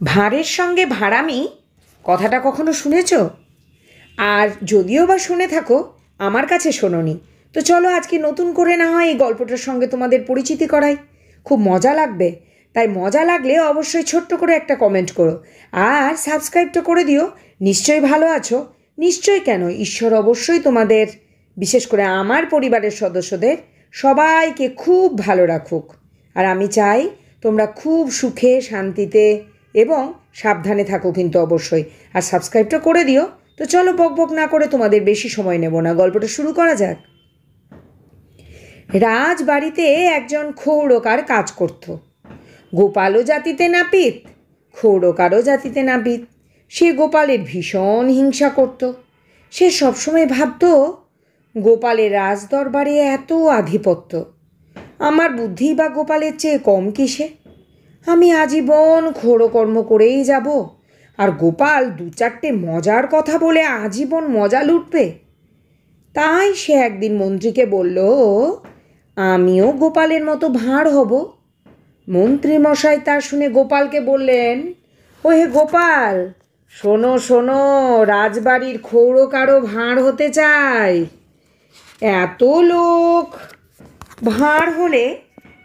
ভাঁড়ের সঙ্গে ভাঁড়ামি কথাটা কখনো শুনেছ? আর যদিও বা শুনে থাকো, আমার কাছে শোনোনি। তো চলো আজকে নতুন করে না হয় এই গল্পটার সঙ্গে তোমাদের পরিচিতি করাই, খুব মজা লাগবে। তাই মজা লাগলে অবশ্যই ছোট্ট করে একটা কমেন্ট করো, আর সাবস্ক্রাইবটা করে দিও। নিশ্চয়ই ভালো আছো? নিশ্চয়ই কেন, ঈশ্বর অবশ্যই তোমাদের, বিশেষ করে আমার পরিবারের সদস্যদের সবাইকে খুব ভালো রাখুক। আর আমি চাই তোমরা খুব সুখে শান্তিতে এবং সাবধানে থাকো কিন্তু অবশ্যই। আর সাবস্ক্রাইবটা করে দিও। তো চলো বকবক না করে তোমাদের বেশি সময় নেব না, গল্পটা শুরু করা যাক। রাজবাড়িতে একজন ক্ষৌরকার কাজ করত। গোপালও জাতিতে নাপিত, ক্ষৌরকারও জাতিতে নাপিত। সে গোপালের ভীষণ হিংসা করত। সে সবসময় ভাবত, গোপালের রাজদরবারে এত আধিপত্য, আমার বুদ্ধি বা গোপালের চেয়ে কম কিসে? আমি আজীবন ক্ষৌরকর্ম করেই যাব, আর গোপাল দু চারটে মজার কথা বলে আজীবন মজা লুটবে। তাই সে একদিন মন্ত্রীকে বলল, আমিও গোপালের মতো ভাঁড় হব। মন্ত্রীমশাই তা শুনে গোপালকে বললেন, ও হে গোপাল, শোনো শোনো, রাজবাড়ির ক্ষৌরকারও ভাঁড় হতে চায়। এত লোক ভাঁড় হলে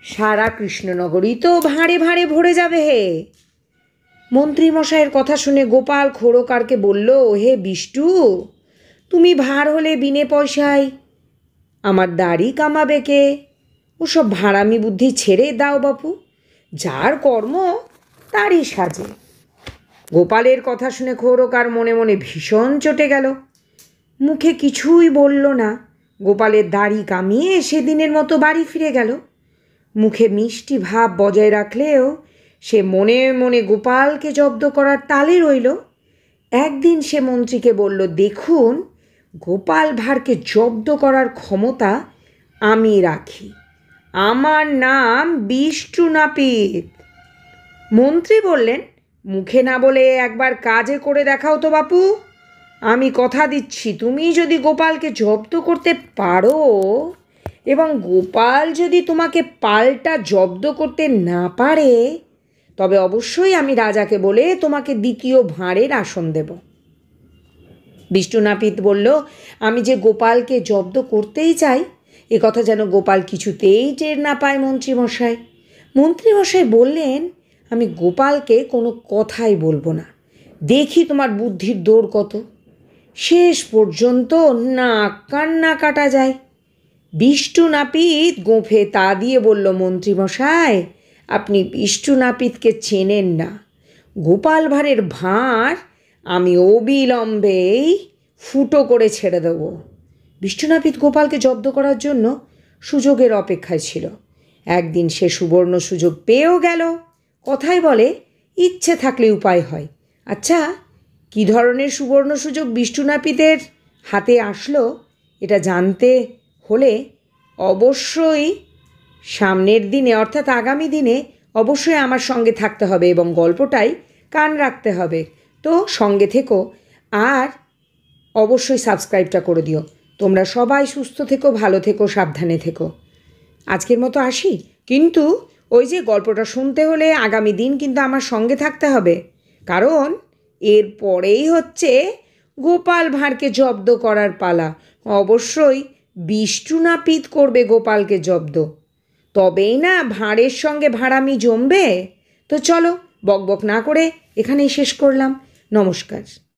সারা কৃষ্ণনগরই তো ভাঁড়ে ভাঁড়ে ভরে যাবে হে। মন্ত্রীমশাইয়ের কথা শুনে গোপাল ক্ষৌরকারকে বলল, হে বিষ্টু, তুমি ভাঁড় হলে বিনে পয়সায় আমার দাড়ি কামাবে কে? ওসব ভাঁড়ামি বুদ্ধি ছেড়ে দাও বাপু, যার কর্ম তারই সাজে। গোপালের কথা শুনে ক্ষৌরকার মনে মনে ভীষণ চটে গেল। মুখে কিছুই বলল না। গোপালের দাড়ি কামিয়ে সেদিনের মতো বাড়ি ফিরে গেল। মুখে মিষ্টি ভাব বজায় রাখলেও সে মনে মনে গোপালকে জব্দ করার তালে রইল। একদিন সে মন্ত্রীকে বলল, দেখুন, গোপাল ভাঁড়কে জব্দ করার ক্ষমতা আমি রাখি। আমার নাম বিষ্টু নাপিত। মন্ত্রী বললেন, মুখে না বলে একবার কাজে করে দেখাও তো বাপু। আমি কথা দিচ্ছি, তুমি যদি গোপালকে জব্দ করতে পারো এবং গোপাল যদি তোমাকে পাল্টা জব্দ করতে না পারে, তবে অবশ্যই আমি রাজাকে বলে তোমাকে দ্বিতীয় ভাঁড়ের আসন দেব। বিষ্টু নাপিত বলল, আমি যে গোপালকে জব্দ করতেই চাই, এ কথা যেন গোপাল কিছুতেই টের না পায় মন্ত্রীমশাই। মন্ত্রীমশাই বললেন, আমি গোপালকে কোনো কথাই বলবো না, দেখি তোমার বুদ্ধির দৌড় কত। শেষ পর্যন্ত নাক কান না কাটা যায়। বিষ্টু নাপিত গোঁফে তা দিয়ে বলল, মন্ত্রীমশাই, আপনি বিষ্টু নাপিতকে চেনেন না। গোপাল ভাঁড়ের ভাঁড় আমি অবিলম্বেই ফুটো করে ছেড়ে দেব। বিষ্টু নাপিত গোপালকে জব্দ করার জন্য সুযোগের অপেক্ষায় ছিল। একদিন সে সুবর্ণ সুযোগ পেয়েও গেল। কথায় বলে, ইচ্ছে থাকলে উপায় হয়। আচ্ছা, কী ধরনের সুবর্ণ সুযোগ বিষ্টু নাপিতের হাতে আসলো, এটা জানতে হলে অবশ্যই সামনের দিনে, অর্থাৎ আগামী দিনে অবশ্যই আমার সঙ্গে থাকতে হবে এবং গল্পটাই কান রাখতে হবে। তো সঙ্গে থেকো, আর অবশ্যই সাবস্ক্রাইবটা করে দিও। তোমরা সবাই সুস্থ থেকো, ভালো থেকো, সাবধানে থেকো। আজকের মতো আসি, কিন্তু ওই যে গল্পটা শুনতে হলে আগামী দিন কিন্তু আমার সঙ্গে থাকতে হবে, কারণ এর পরেই হচ্ছে গোপাল ভাঁড়কে জব্দ করার পালা। অবশ্যই বিষ্টু নাপিত করবে গোপালকে জব্দ, তবেই না ভাঁড়ের সঙ্গে ভাঁড়ামি জমবে। তো চলো বকবক না করে এখানেই শেষ করলাম। নমস্কার।